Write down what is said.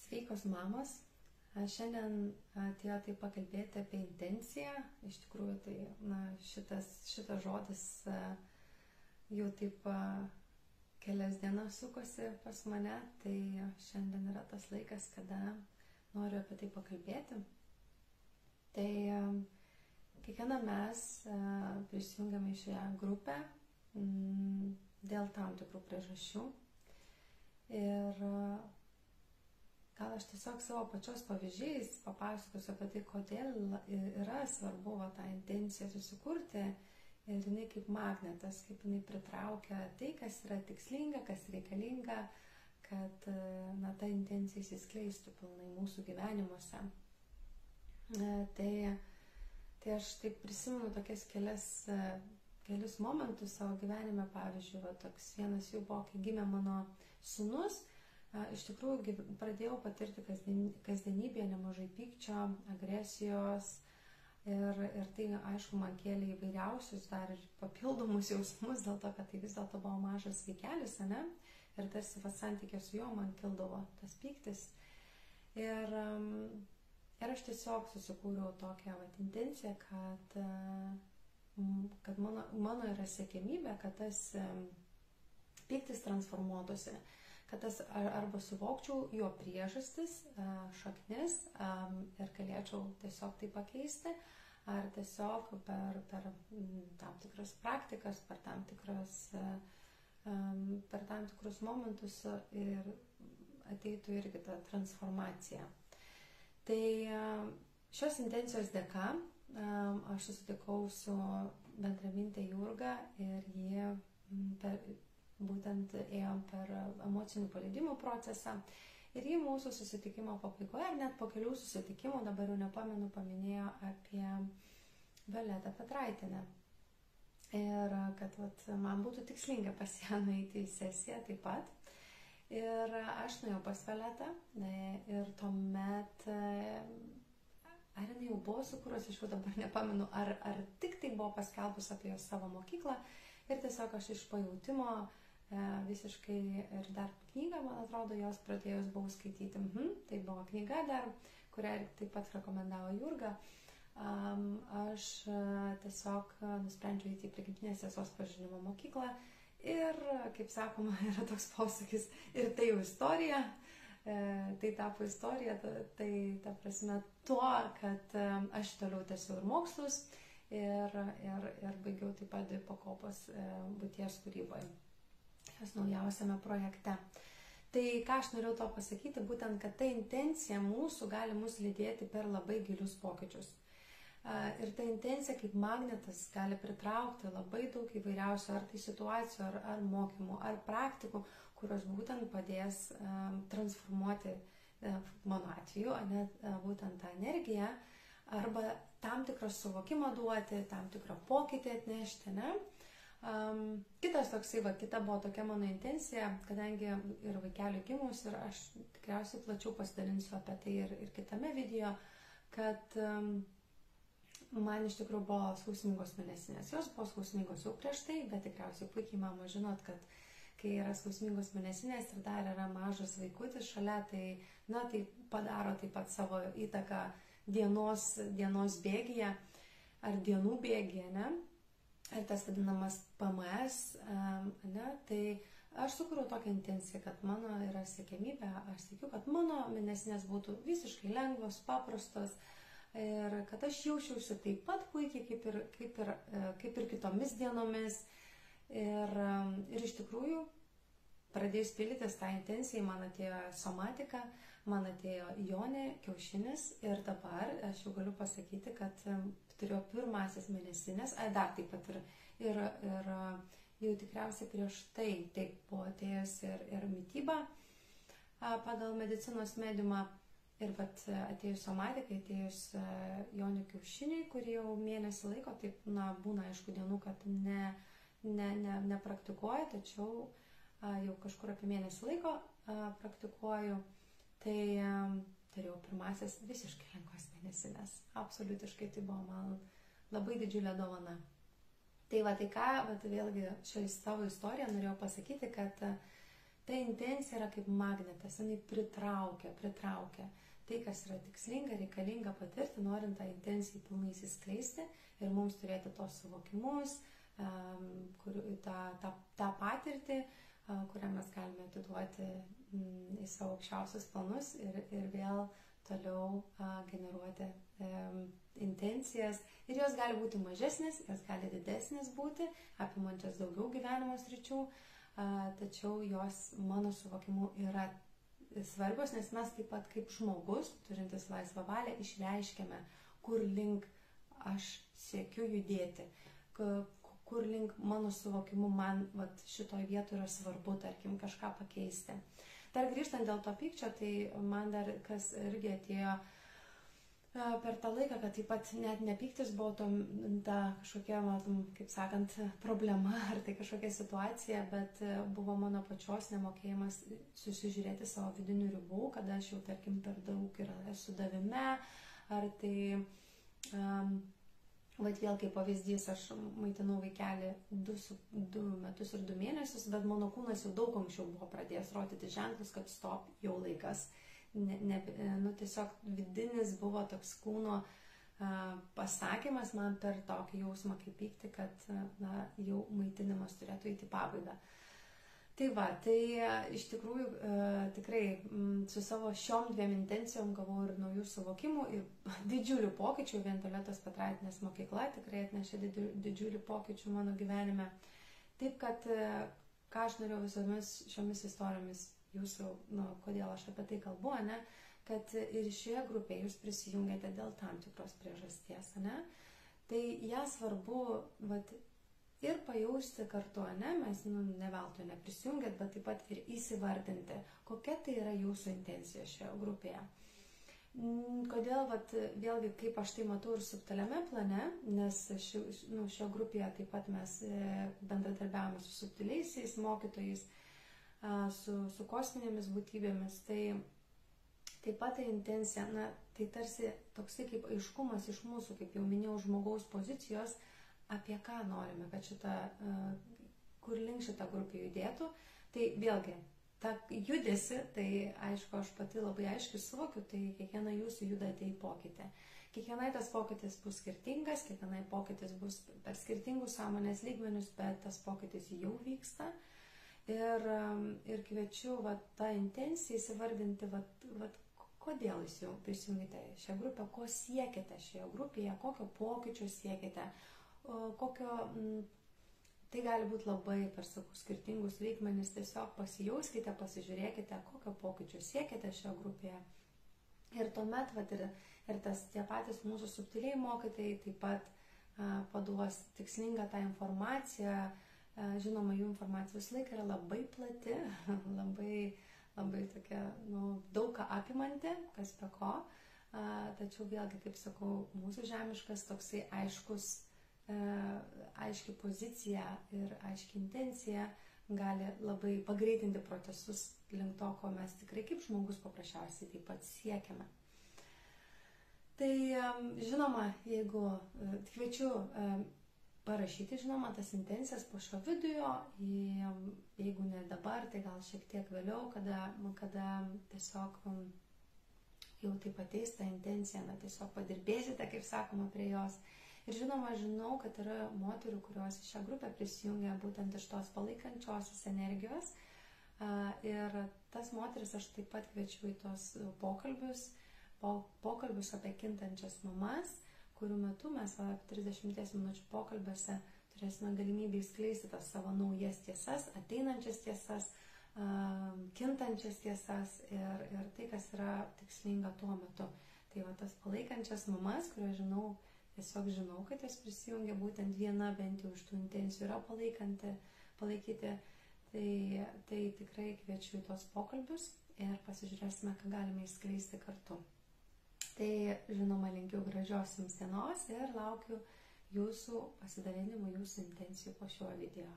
Sveikos mamos. Šiandien atėjo taip pakalbėti apie intenciją. Iš tikrųjų, tai šitas žodis jau taip kelias dienas sukosi pas mane, tai šiandien yra tas laikas, kada noriu apie tai pakalbėti. Tai kiekviena mes prisijungiame į šią grupę dėl tam tikrų priežasčių. Ir gal aš tiesiog savo pačios pavyzdžiais papasakosiu apie tai, kodėl yra svarbu tą intenciją susikurti ir jinai kaip magnetas, kaip jinai pritraukia tai, kas yra tikslinga, kas reikalinga, kad ta intencija įsiskleistų pilnai mūsų gyvenimuose. Tai aš taip prisimenu tokias kelius momentus savo gyvenime, pavyzdžiui, toks vienas jų buvo, kai gimė mano sūnus. Iš tikrųjų pradėjau patirti kasdienybėje nemažai pykčio, agresijos ir tai, aišku, man kėlė įvairiausius dar ir papildomus jausmus dėl to, kad tai vis dėlto buvo mažas vaikelis, ane? Ir tarsi santykė su juo man kildavo tas pyktis. Ir aš tiesiog susikūriau tokią intenciją, kad mano yra siekiamybė, kad tas pyktis transformuotųsi, kad tas arba suvokčiau jo priežastis, šaknis ir galėčiau tiesiog tai pakeisti, ar tiesiog per tam tikras praktikas, per tam tikrus momentus ir ateitų irgi ta transformacija. Tai šios intencijos dėka aš susitikau su bendraminte Jurga ir jie būtent ėjom per emocinių paleidimų procesą ir jį mūsų susitikimo pabaigoje, ar net po kelių susitikimų, dabar jau nepamenu, paminėjo apie Violetą Petraitienę. Ir kad man būtų tikslinga pas ją nueiti į sesiją taip pat. Ir aš nuėjau pas Violetą ir tuomet, ar jinai jau buvo sukūrusi, aš jau dabar nepamenu, ar tik tai buvo paskelbus apie jos savo mokyklą ir tiesiog aš iš pajautimo visiškai ir dar knygą, man atrodo, jos pradėjus buvau skaityti. Tai buvo knyga dar, kurią taip pat rekomendavo Jurga. Aš tiesiog nusprendžiau įti į prigimtinės tiesos pažinimo mokyklą ir, kaip sakoma, yra toks posakis, ir tai jau istorija. Tai tapo istorija, tai ta prasme tuo, kad aš toliau tęsiau ir mokslus ir baigiau taip pat 2 pakopos būties kūryboje. Jos naujausiame projekte. Tai ką aš norėjau to pasakyti, būtent, kad ta intencija mūsų gali mus lydėti per labai gilius pokyčius. Ir ta intencija kaip magnetas gali pritraukti labai daug įvairiausių ar tai situacijų, ar mokymų, ar praktikų, kurios būtent padės transformuoti, mano atveju, būtent tą energiją, arba tam tikrą suvokimą duoti, tam tikrą pokytį atnešti, ne? Kita buvo tokia mano intencija, kadangi ir vaikeliui gimus, ir aš tikriausiai plačiau pasidalinsiu apie tai ir kitame video, kad man iš tikrųjų buvo skausmingos mėnesinės. Jos buvo skausmingos jau prieš tai, bet tikriausiai puikiai mama žinot, kad kai yra skausmingos mėnesinės ir dar yra mažas vaikutis šalia, tai padaro taip pat savo įtaką dienos bėgyje ar dienų bėgyje, ne? Ir tas vadinamas PMS, tai aš sukūriau tokią intenciją, kad mano yra siekiamybė, aš siekiu, kad mano mėnesinės būtų visiškai lengvos, paprastos ir kad aš jaučiausi taip pat puikiai kaip ir kitomis dienomis. Ir iš tikrųjų, pradėjus pildyti tą intenciją, man atėjo somatika, man atėjo jonė, kiaušinis ir dabar aš jau galiu pasakyti, kad turėjau pirmasis mėnesinės, dar taip pat ir jau tikriausiai prieš tai taip buvo atėjus ir mityba pagal medicinos mediumą ir atėjus somatikai, atėjus jonio kiaušiniai, kurie jau mėnesį laiko, taip būna aišku dienų, kad nepraktikuoju, tačiau jau kažkur apie mėnesį laiko praktikuoju, tai turėjau pirmasis visiškai lengvas mėnesinės. Absoliutiškai tai buvo man labai didžiulė dovana. Tai vėlgi šią savo istoriją norėjau pasakyti, kad ta intencija yra kaip magnetas, jinai pritraukia tai, kas yra tikslinga, reikalinga patirti, norint tą intenciją pilnai įsiskleisti ir mums turėti tos suvokimus, tą patirtį, kurią mes galime atiduoti į savo aukščiausius planus ir vėl toliau generuoti intencijas. Ir jos gali būti mažesnės, jos gali didesnės būti, apimančias daugiau gyvenimo sričių, tačiau jos mano suvokimu yra svarbios, nes mes taip pat kaip žmogus, turintis laisvą valią, išreiškiame, kur link aš siekiu judėti, kur link mano suvokimu man šitoj vietoje yra svarbu, tarkim, kažką pakeisti. Dar grįžtant dėl to pykčio, tai man dar kas irgi atėjo per tą laiką, kad taip pat net nepyktis buvo ta kažkokia, kaip sakant, problema ar tai kažkokia situacija, bet buvo mano pačios nemokėjimas susižiūrėti savo vidinių ribų, kada aš jau, tarkim, per daug esu davime, ar tai, vėl kaip pavyzdys, aš maitinau vaikelį 2 metus ir 2 mėnesius, bet mano kūnas jau daug anksčiau buvo pradėjęs rodyti ženklus, kad stop, jau laikas. Tiesiog vidinis buvo toks kūno pasakymas man per tokį jausmą kaip pykti, kad jau maitinimas turėtų įti pabaigą. Tai iš tikrųjų tikrai su savo šiom 2 intencijom gavau ir naujų suvokimų ir didžiulių pokyčių. Vien Violetos Petraitinės mokykla tikrai atnešė didžiulių pokyčių mano gyvenime. Taip, kad ką aš norėjau visomis šiomis istorijomis jūsų, kodėl aš apie tai kalbu, kad ir šioje grupėje jūs prisijungėte dėl tam tikros priežasties, tai ją svarbu ir pajausti kartu, mes ne veltui neprisijungėt, bet taip pat ir įsivardinti, kokia tai yra jūsų intencija šioje grupėje. Kodėl, vėlgi, kaip aš tai matau ir subtiliame plane, nes šioje grupėje taip pat mes bendradarbiavome su subtiliaisiais mokytojais, su kosminėmis būtybėmis, tai taip pat ta intencija, tai tarsi toksai kaip aiškumas iš mūsų, kaip jau minėjau, žmogaus pozicijos, apie ką norime, kad kur link šitą grupę judėtų. Tai vėlgi, tą judesi, tai aišku, aš pati labai aiškiai suvokiu, tai kiekviena jūsų judate į pokytį. Kiekvienai tas pokytis bus skirtingas, kiekvienai pokytis bus per skirtingus sąmonės lygmenius, bet tas pokytis jau vyksta. Ir kviečiu tą intenciją įsivardinti, kodėl jūs jau prisijungite šią grupę, ko siekite šioje grupėje, kokio pokyčio siekite, tai gali būti labai per skirtingus lygmenis, tiesiog pasijauskite, pasižiūrėkite, kokio pokyčio siekite šioje grupėje. Ir tuomet tie patys mūsų subtiliai mokytojai taip pat paduos tikslingą tą informaciją. Žinoma, jų informacija vis laik yra labai plati, labai tokia, daug ką apimanti, kas be ko. Tačiau vėlgi, kaip sakau, mūsų žemiškas toksai aiški pozicija ir aiški intencija gali labai pagreitinti procesus link to, ko mes tikrai kaip žmogus paprasčiausiai taip pat siekiame. Tai žinoma, jeigu kviečiu parašyti, žinoma, tas intencijas po šio video, jeigu ne dabar, tai gal šiek tiek vėliau, kada tiesiog jau taip ateis ta intencija, tiesiog padirbėsite, kaip sakoma, prie jos. Ir žinoma, žinau, kad yra moterų, kurios į šią grupę prisijungia būtent iš tos palaikančiosios energijos. Ir tas moteris aš taip pat kviečiu į tos pokalbius apie kintančias mamas, kurių metu mes 30 minučių pokalbiuose turėsime galimybę įskleisti tas savo naujas tiesas, ateinančias tiesas, kintančias tiesas ir tai, kas yra tikslinga tuo metu. Tai tas palaikančias mamas, kurios tiesiog žinau, kad jos prisijungia, būtent viena bent jau iš tų intencijų yra palaikyti, tai tikrai kviečiu į tos pokalbius ir pasižiūrėsime, ką galime įskleisti kartu. Tai, žinoma, linkiu gražios jums dienos ir laukiu jūsų pasidalinimų, jūsų intencijų po šiuo video.